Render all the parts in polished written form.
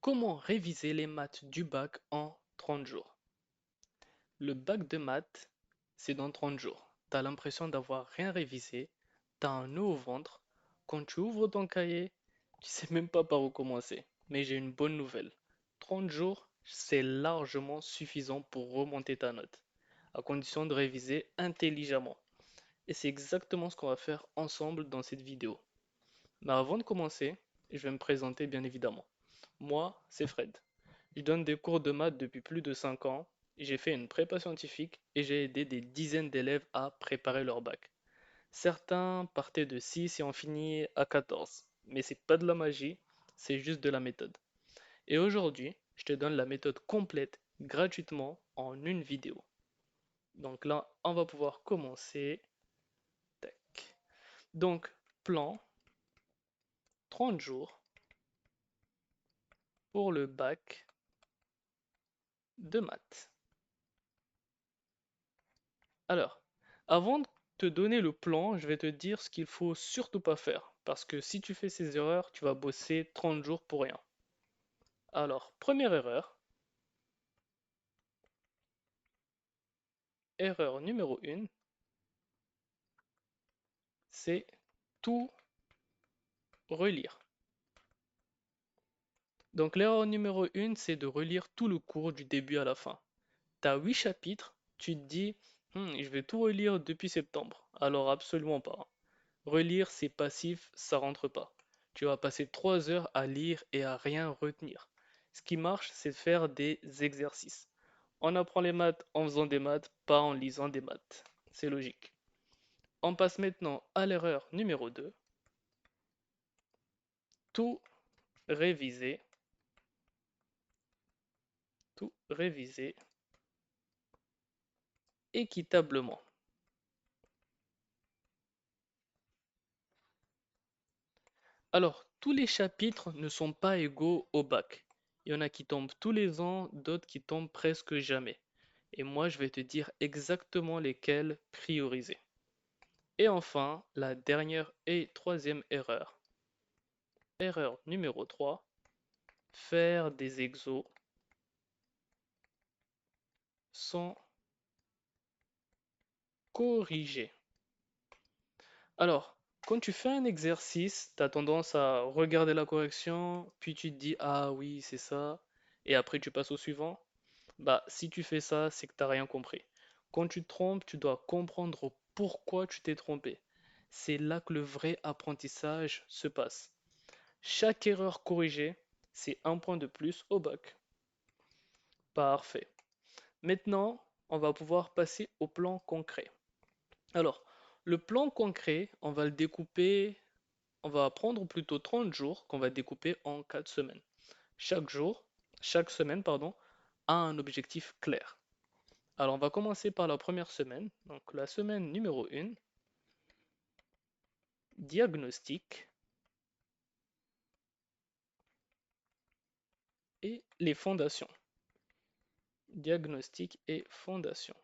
Comment réviser les maths du bac en 30 jours? Le bac de maths, c'est dans 30 jours. T'as l'impression d'avoir rien révisé, t'as un nœud au ventre. Quand tu ouvres ton cahier, tu sais même pas par où commencer. Mais j'ai une bonne nouvelle. 30 jours, c'est largement suffisant pour remonter ta note, à condition de réviser intelligemment. Et c'est exactement ce qu'on va faire ensemble dans cette vidéo. Mais avant de commencer, je vais me présenter bien évidemment. Moi, c'est Fred. Je donne des cours de maths depuis plus de 5 ans. J'ai fait une prépa scientifique et j'ai aidé des dizaines d'élèves à préparer leur bac. Certains partaient de 6 et ont fini à 14. Mais c'est pas de la magie, c'est juste de la méthode. Et aujourd'hui, je te donne la méthode complète gratuitement en une vidéo. Donc là, on va pouvoir commencer. Tac. Donc, plan 30 jours pour le bac de maths. Alors, avant de te donner le plan, je vais te dire ce qu'il faut surtout pas faire. Parce que si tu fais ces erreurs, tu vas bosser 30 jours pour rien. Alors, première erreur, erreur numéro 1, c'est tout relire. Donc l'erreur numéro 1, c'est de relire tout le cours du début à la fin. Tu as 8 chapitres, tu te dis, je vais tout relire depuis septembre. Alors absolument pas. Relire, c'est passif, ça rentre pas. Tu vas passer 3 heures à lire et à rien retenir. Ce qui marche, c'est de faire des exercices. On apprend les maths en faisant des maths, pas en lisant des maths. C'est logique. On passe maintenant à l'erreur numéro 2. Tout réviser. Tout réviser équitablement. Alors, tous les chapitres ne sont pas égaux au bac. Il y en a qui tombent tous les ans, d'autres qui tombent presque jamais. Et moi, je vais te dire exactement lesquels prioriser. Et enfin, la dernière et troisième erreur. Erreur numéro 3, faire des exos sans corriger. Alors, quand tu fais un exercice, tu as tendance à regarder la correction, puis tu te dis, ah oui, c'est ça, et après tu passes au suivant. Bah, si tu fais ça, c'est que tu n'as rien compris. Quand tu te trompes, tu dois comprendre pourquoi tu t'es trompé. C'est là que le vrai apprentissage se passe. Chaque erreur corrigée, c'est un point de plus au bac. Parfait. Maintenant, on va pouvoir passer au plan concret. Alors, le plan concret, on va le découper, on va prendre plutôt 30 jours qu'on va découper en 4 semaines. Chaque jour, chaque semaine, pardon, a un objectif clair. Alors, on va commencer par la première semaine. Donc, la semaine numéro 1, diagnostic et les fondations. Diagnostic et fondations.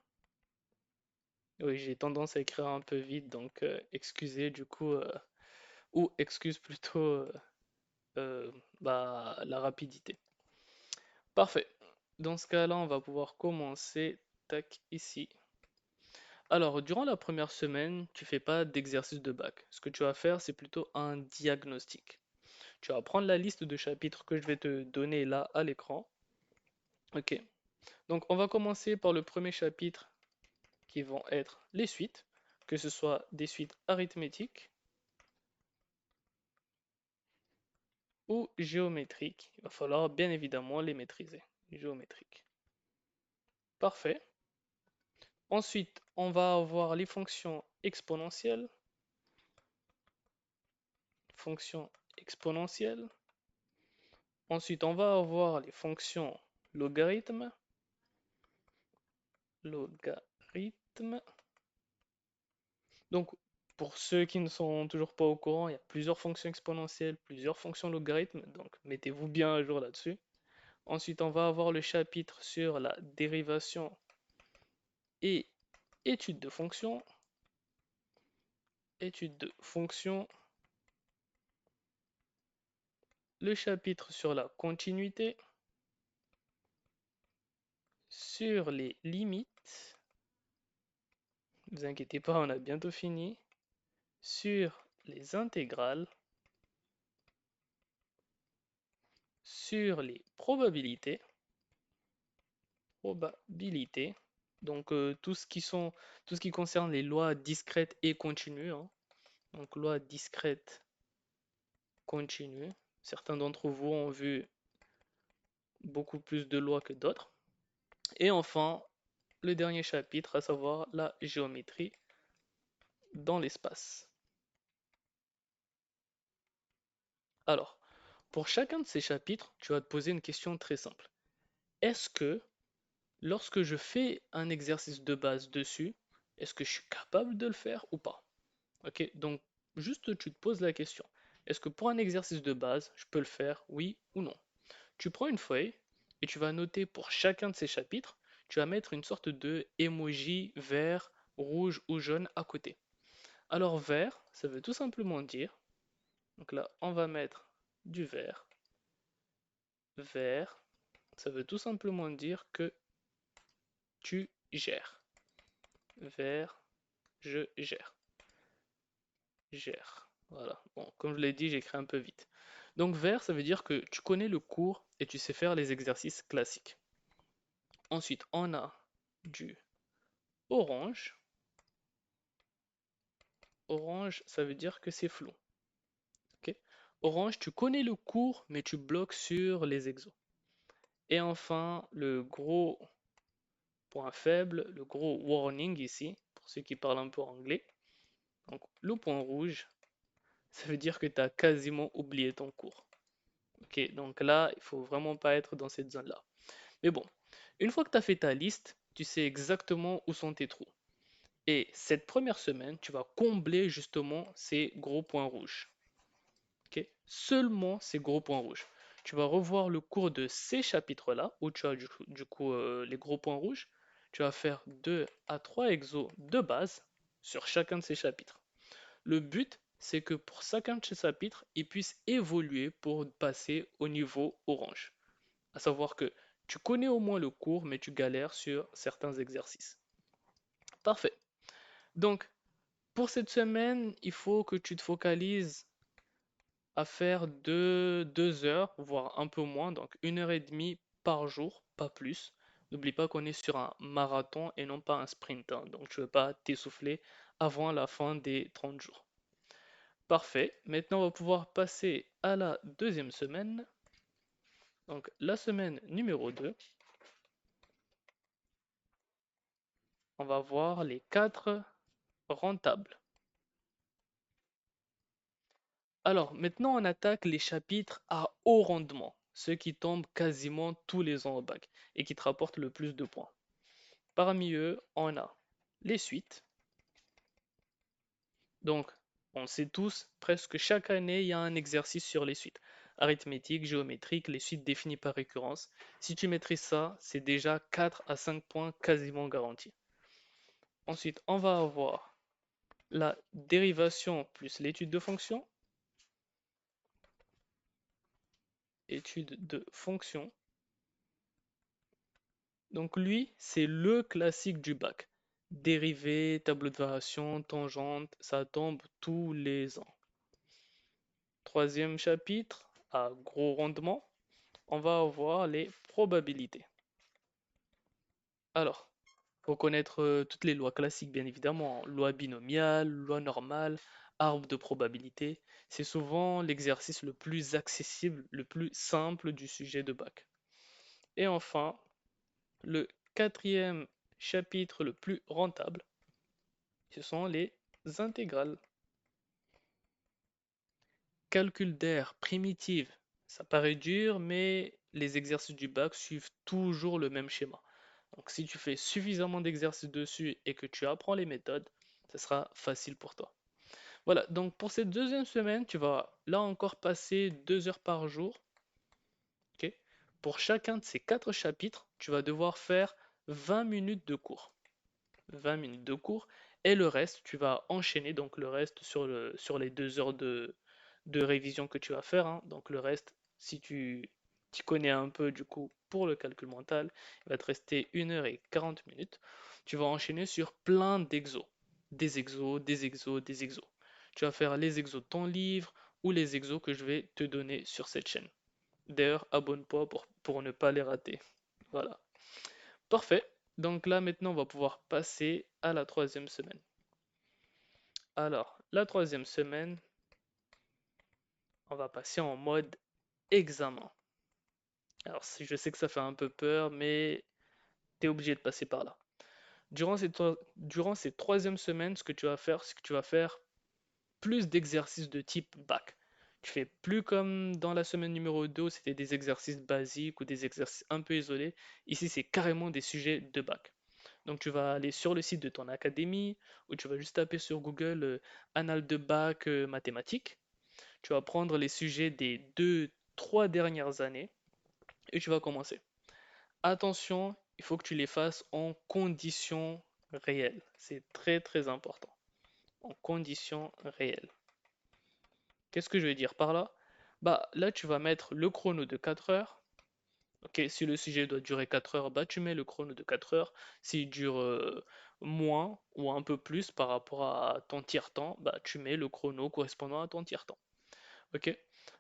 Oui, j'ai tendance à écrire un peu vite, donc excusez du coup, ou excuse plutôt euh, la rapidité. Parfait. Dans ce cas-là, on va pouvoir commencer, tac, ici. Alors, durant la première semaine, tu fais pas d'exercice de bac. Ce que tu vas faire, c'est plutôt un diagnostic. Tu vas prendre la liste de chapitres que je vais te donner là à l'écran. Ok. Donc, on va commencer par le premier chapitre qui vont être les suites, que ce soit des suites arithmétiques ou géométriques. Il va falloir bien évidemment les maîtriser. Géométriques. Parfait. Ensuite, on va avoir les fonctions exponentielles. Fonctions exponentielles. Ensuite, on va avoir les fonctions logarithmes. Logarithmes. Donc, pour ceux qui ne sont toujours pas au courant, il y a plusieurs fonctions exponentielles, plusieurs fonctions logarithmes. Donc, mettez-vous bien à jour là-dessus. Ensuite, on va avoir le chapitre sur la dérivation et étude de fonctions. Étude de fonctions. le chapitre sur la continuité, sur les limites, ne vous inquiétez pas, on a bientôt fini, sur les intégrales, sur les probabilités, donc tout ce qui concerne les lois discrètes et continues, hein. Donc loi discrète continue. Certains d'entre vous ont vu beaucoup plus de lois que d'autres. Et enfin, le dernier chapitre, à savoir la géométrie dans l'espace. Alors, pour chacun de ces chapitres, tu vas te poser une question très simple. Est-ce que lorsque je fais un exercice de base dessus, est-ce que je suis capable de le faire ou pas? Ok, donc juste tu te poses la question. Est-ce que pour un exercice de base, je peux le faire, oui ou non? Tu prends une feuille et tu vas noter pour chacun de ces chapitres, tu vas mettre une sorte de emoji vert, rouge ou jaune à côté. Alors vert, ça veut tout simplement dire, donc là on va mettre du vert, vert, ça veut tout simplement dire que tu gères. Vert, je gère. Gère. Voilà. Bon, comme je l'ai dit, j'écris un peu vite. Donc vert, ça veut dire que tu connais le cours et tu sais faire les exercices classiques. Ensuite, on a du orange. Orange, ça veut dire que c'est flou. Ok. Orange, tu connais le cours, mais tu bloques sur les exos. Et enfin, le gros point faible, le gros warning ici, pour ceux qui parlent un peu anglais. Donc, le point rouge, ça veut dire que tu as quasiment oublié ton cours. Ok, donc là, il faut vraiment pas être dans cette zone-là. Mais bon, une fois que tu as fait ta liste, tu sais exactement où sont tes trous. Et cette première semaine, tu vas combler justement ces gros points rouges. Ok. Seulement ces gros points rouges. Tu vas revoir le cours de ces chapitres-là, où tu as les gros points rouges. Tu vas faire 2 à 3 exos de base sur chacun de ces chapitres. Le but, c'est que pour chacun de ces chapitres, ils puissent évoluer pour passer au niveau orange. À savoir que tu connais au moins le cours, mais tu galères sur certains exercices. Parfait. Donc, pour cette semaine, il faut que tu te focalises à faire de 2 heures, voire un peu moins, donc 1 heure et demie par jour, pas plus. N'oublie pas qu'on est sur un marathon et non pas un sprint, hein, donc tu ne veux pas t'essouffler avant la fin des 30 jours. Parfait, maintenant on va pouvoir passer à la deuxième semaine. Donc la semaine numéro 2, on va voir les 4 rentables. Alors maintenant on attaque les chapitres à haut rendement, ceux qui tombent quasiment tous les ans au bac et qui te rapportent le plus de points. Parmi eux, on a les suites. Donc, on sait tous, presque chaque année, il y a un exercice sur les suites. Arithmétique, géométrique, les suites définies par récurrence. Si tu maîtrises ça, c'est déjà 4 à 5 points quasiment garantis. Ensuite, on va avoir la dérivation plus l'étude de fonction. Étude de fonction. Donc lui, c'est le classique du bac. Dérivée, tableau de variation, tangente, ça tombe tous les ans. Troisième chapitre, à gros rendement, on va avoir les probabilités. Alors, il faut connaître toutes les lois classiques, bien évidemment. Loi binomiale, loi normale, arbre de probabilité. C'est souvent l'exercice le plus accessible, le plus simple du sujet de bac. Et enfin, le quatrième chapitre le plus rentable, ce sont les intégrales. Calcul d'air primitive, ça paraît dur, mais les exercices du bac suivent toujours le même schéma. Donc si tu fais suffisamment d'exercices dessus et que tu apprends les méthodes, ce sera facile pour toi. Voilà, donc pour cette deuxième semaine, tu vas là encore passer 2 heures par jour. Ok. Pour chacun de ces 4 chapitres, tu vas devoir faire 20 minutes de cours. 20 minutes de cours et le reste, tu vas enchaîner donc le reste sur les 2 heures de révision que tu vas faire, hein. Donc le reste, Si tu t'y connais un peu du coup pour le calcul mental, il va te rester 1 h 40 minutes. Tu vas enchaîner sur plein d'exos. Des exos, des exos, des exos. Tu vas faire les exos de ton livre ou les exos que je vais te donner sur cette chaîne. D'ailleurs, abonne-toi pour ne pas les rater. Voilà. Parfait. Donc là, maintenant, on va pouvoir passer à la troisième semaine. Alors, la troisième semaine, on va passer en mode examen. Alors, je sais que ça fait un peu peur, mais tu es obligé de passer par là. Durant cette troisième semaine, ce que tu vas faire, c'est que tu vas faire plus d'exercices de type bac. Tu fais plus comme dans la semaine numéro 2, où c'était des exercices basiques ou des exercices un peu isolés. Ici, c'est carrément des sujets de bac. Donc, tu vas aller sur le site de ton académie ou tu vas juste taper sur Google Annales de bac mathématiques. Tu vas prendre les sujets des 2, 3 dernières années et tu vas commencer. Attention, il faut que tu les fasses en conditions réelles. C'est très très important. En conditions réelles. Qu'est-ce que je veux dire par là? Bah là tu vas mettre le chrono de 4 heures. Ok, si le sujet doit durer 4 heures, bah tu mets le chrono de 4 heures. S'il dure moins ou un peu plus par rapport à ton tiers-temps, bah tu mets le chrono correspondant à ton tiers-temps. Ok?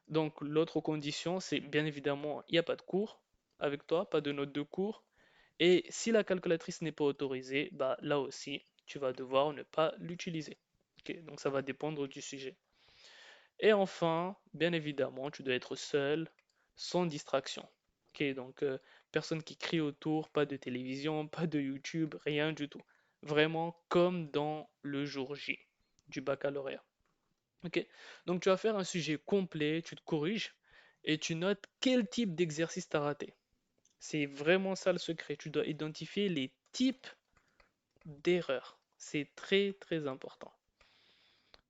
Donc l'autre condition, c'est bien évidemment, il n'y a pas de cours avec toi, pas de notes de cours. Et si la calculatrice n'est pas autorisée, bah là aussi, tu vas devoir ne pas l'utiliser. Ok, donc ça va dépendre du sujet. Et enfin, bien évidemment, tu dois être seul, sans distraction. Ok, donc personne qui crie autour, pas de télévision, pas de YouTube, rien du tout. Vraiment comme dans le jour J du baccalauréat. Ok, donc tu vas faire un sujet complet, tu te corriges et tu notes quel type d'exercice tu as raté. C'est vraiment ça le secret. Tu dois identifier les types d'erreurs. C'est très très important.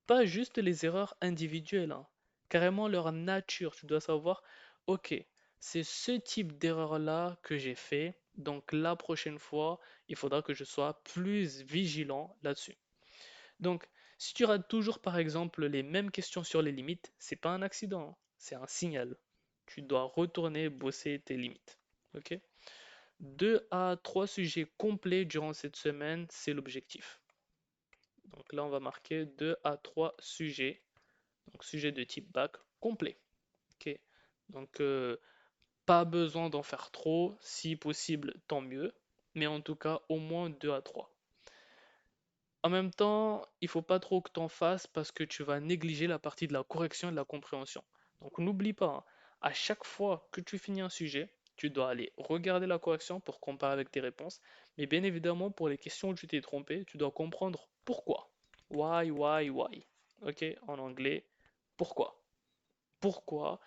Pas juste les erreurs individuelles, hein. Carrément leur nature. Tu dois savoir, ok, c'est ce type d'erreur-là que j'ai fait. Donc la prochaine fois, il faudra que je sois plus vigilant là-dessus. Donc, si tu rates toujours par exemple les mêmes questions sur les limites, c'est pas un accident, hein. C'est un signal. Tu dois retourner bosser tes limites. Ok? 2 à 3 sujets complets durant cette semaine, c'est l'objectif. Donc là, on va marquer 2 à 3 sujets. Donc sujet de type bac complet. Ok. Donc pas besoin d'en faire trop. Si possible, tant mieux. Mais en tout cas, au moins 2 à 3. En même temps, il faut pas trop que tu en fasses parce que tu vas négliger la partie de la correction et de la compréhension. Donc n'oublie pas, hein, à chaque fois que tu finis un sujet, tu dois aller regarder la correction pour comparer avec tes réponses. Mais bien évidemment, pour les questions où tu t'es trompé, tu dois comprendre pourquoi. Why, why, why. Ok, en anglais, pourquoi. Pourquoi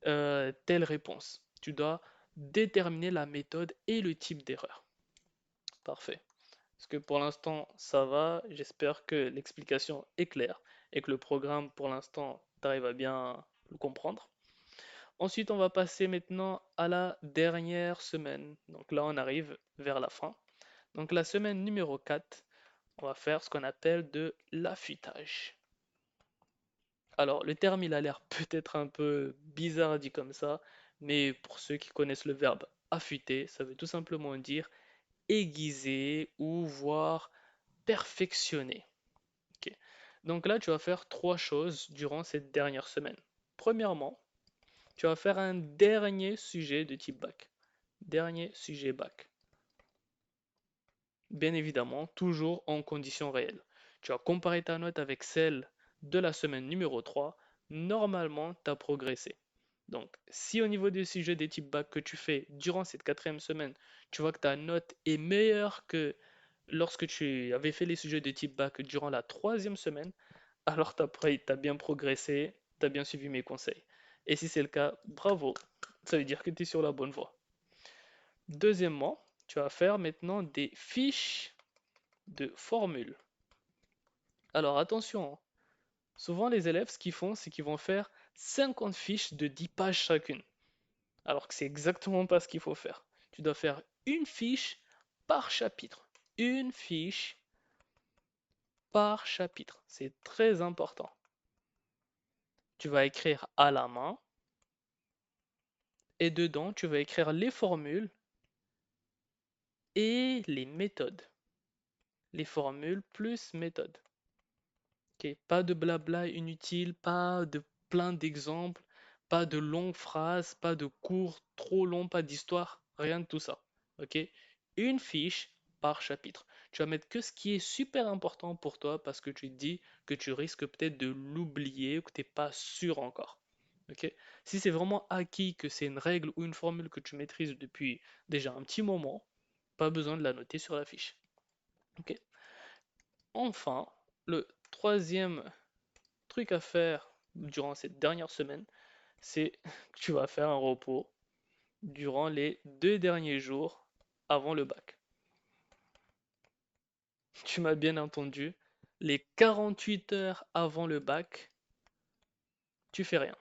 telle réponse. Tu dois déterminer la méthode et le type d'erreur. Parfait. Parce que pour l'instant, ça va. J'espère que l'explication est claire et que le programme, pour l'instant, tu arrives à bien le comprendre. Ensuite, on va passer maintenant à la dernière semaine. Donc là, on arrive vers la fin. Donc la semaine numéro 4, on va faire ce qu'on appelle de l'affûtage. Alors, le terme, il a l'air peut-être un peu bizarre dit comme ça, mais pour ceux qui connaissent le verbe affûter, ça veut tout simplement dire aiguiser ou voir perfectionner. Ok. Donc là, tu vas faire 3 choses durant cette dernière semaine. Premièrement, tu vas faire un dernier sujet de type bac. Dernier sujet bac. Bien évidemment, toujours en conditions réelles. Tu vas comparer ta note avec celle de la semaine numéro 3. Normalement, tu as progressé. Donc, si au niveau des sujets des types bac que tu fais durant cette quatrième semaine, tu vois que ta note est meilleure que lorsque tu avais fait les sujets de type bac durant la troisième semaine, alors tu as bien progressé, tu as bien suivi mes conseils. Et si c'est le cas, bravo, ça veut dire que tu es sur la bonne voie. Deuxièmement, tu vas faire maintenant des fiches de formules. Alors attention, hein. Souvent les élèves, ce qu'ils font, c'est qu'ils vont faire 50 fiches de 10 pages chacune. Alors que c'est exactement pas ce qu'il faut faire. Tu dois faire une fiche par chapitre. Une fiche par chapitre. C'est très important. Tu vas écrire à la main Et dedans, tu vas écrire les formules et les méthodes. Les formules plus méthodes. Ok, pas de blabla inutile, pas de plein d'exemples, pas de longues phrases, pas de cours trop longs, pas d'histoire, rien de tout ça. Ok? Une fiche par chapitre. Tu vas mettre que ce qui est super important pour toi parce que tu te dis que tu risques peut-être de l'oublier ou que tu n'es pas sûr encore. Ok? Si c'est vraiment acquis que c'est une règle ou une formule que tu maîtrises depuis déjà un petit moment, pas besoin de la noter sur la fiche. Ok? Enfin, le troisième truc à faire durant cette dernière semaine, c'est que tu vas faire un repos durant les 2 derniers jours avant le bac. Tu m'as bien entendu, les 48 heures avant le bac, tu fais rien.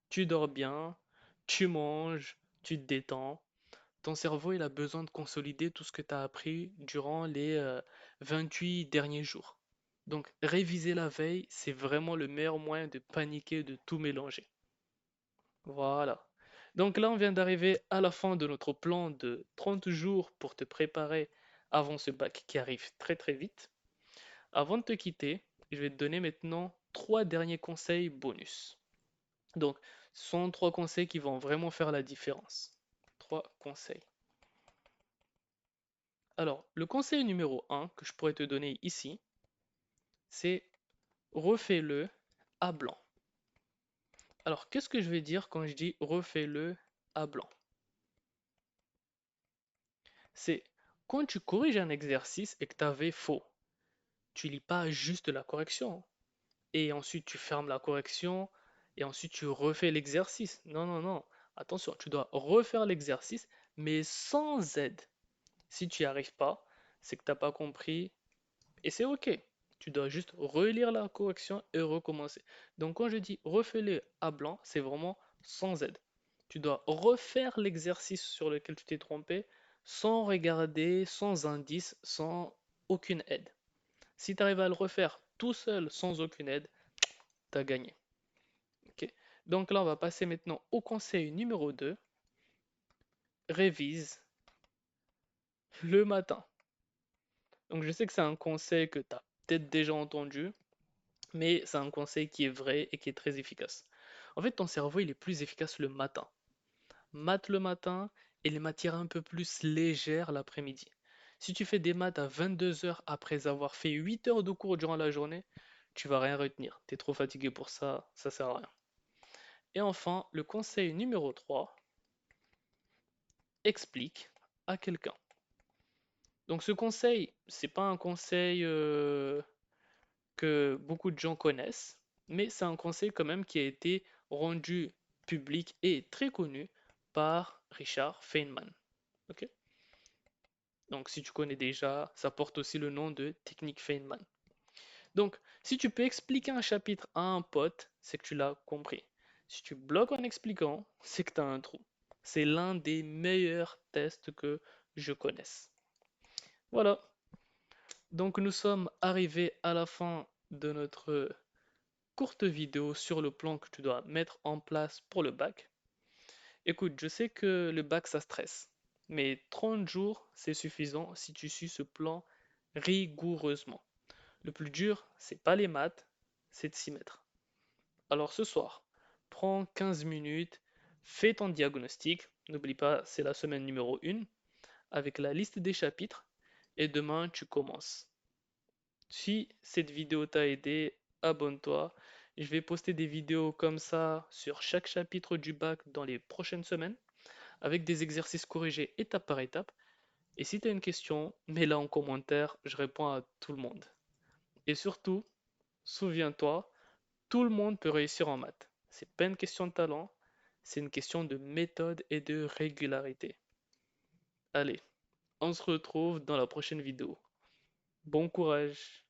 Tu dors bien, tu manges, tu te détends. Ton cerveau, il a besoin de consolider tout ce que tu as appris durant les 28 derniers jours. Donc, réviser la veille, c'est vraiment le meilleur moyen de paniquer, de tout mélanger. Voilà. Donc là, on vient d'arriver à la fin de notre plan de 30 jours pour te préparer avant ce bac qui arrive très très vite. Avant de te quitter, je vais te donner maintenant 3 derniers conseils bonus. Donc, ce sont 3 conseils qui vont vraiment faire la différence. 3 conseils. Alors, le conseil numéro 1 que je pourrais te donner ici, c'est refais-le à blanc. Alors, qu'est-ce que je vais dire quand je dis refais-le à blanc? C'est quand tu corriges un exercice et que tu avais faux, tu lis pas juste la correction et ensuite tu fermes la correction et ensuite tu refais l'exercice. Non, non, non. Attention, tu dois refaire l'exercice mais sans aide. Si tu n'y arrives pas, c'est que tu n'as pas compris et c'est ok. Tu dois juste relire la correction et recommencer. Donc quand je dis refais-le à blanc, c'est vraiment sans aide. Tu dois refaire l'exercice sur lequel tu t'es trompé sans regarder, sans indice, sans aucune aide. Si tu arrives à le refaire tout seul sans aucune aide, tu as gagné. Ok. Donc là, on va passer maintenant au conseil numéro 2. Révise le matin. Donc je sais que c'est un conseil que tu as peut-être déjà entendu, mais c'est un conseil qui est vrai et qui est très efficace. En fait, ton cerveau, il est plus efficace le matin. Maths le matin et les matières un peu plus légères l'après-midi. Si tu fais des maths à 22 heures après avoir fait 8 heures de cours durant la journée, tu vas rien retenir. Tu es trop fatigué pour ça, ça sert à rien. Et enfin, le conseil numéro 3, explique à quelqu'un. Donc ce conseil, c'est pas un conseil que beaucoup de gens connaissent, mais c'est un conseil quand même qui a été rendu public et très connu par Richard Feynman. Ok. Donc si tu connais déjà, ça porte aussi le nom de technique Feynman. Donc si tu peux expliquer un chapitre à un pote, c'est que tu l'as compris. Si tu bloques en expliquant, c'est que tu as un trou. C'est l'un des meilleurs tests que je connaisse. Voilà, donc nous sommes arrivés à la fin de notre courte vidéo sur le plan que tu dois mettre en place pour le bac. Écoute, je sais que le bac ça stresse, mais 30 jours c'est suffisant si tu suis ce plan rigoureusement. Le plus dur, c'est pas les maths, c'est de s'y mettre. Alors ce soir, prends 15 minutes, fais ton diagnostic, n'oublie pas, c'est la semaine numéro 1, avec la liste des chapitres, et demain tu commences. Si cette vidéo t'a aidé, abonne-toi. Je vais poster des vidéos comme ça sur chaque chapitre du bac dans les prochaines semaines, avec des exercices corrigés étape par étape. Et si tu as une question, mets-la en commentaire, je réponds à tout le monde. Et surtout, souviens-toi, tout le monde peut réussir en maths. C'est pas une question de talent, c'est une question de méthode et de régularité. Allez, on se retrouve dans la prochaine vidéo. Bon courage!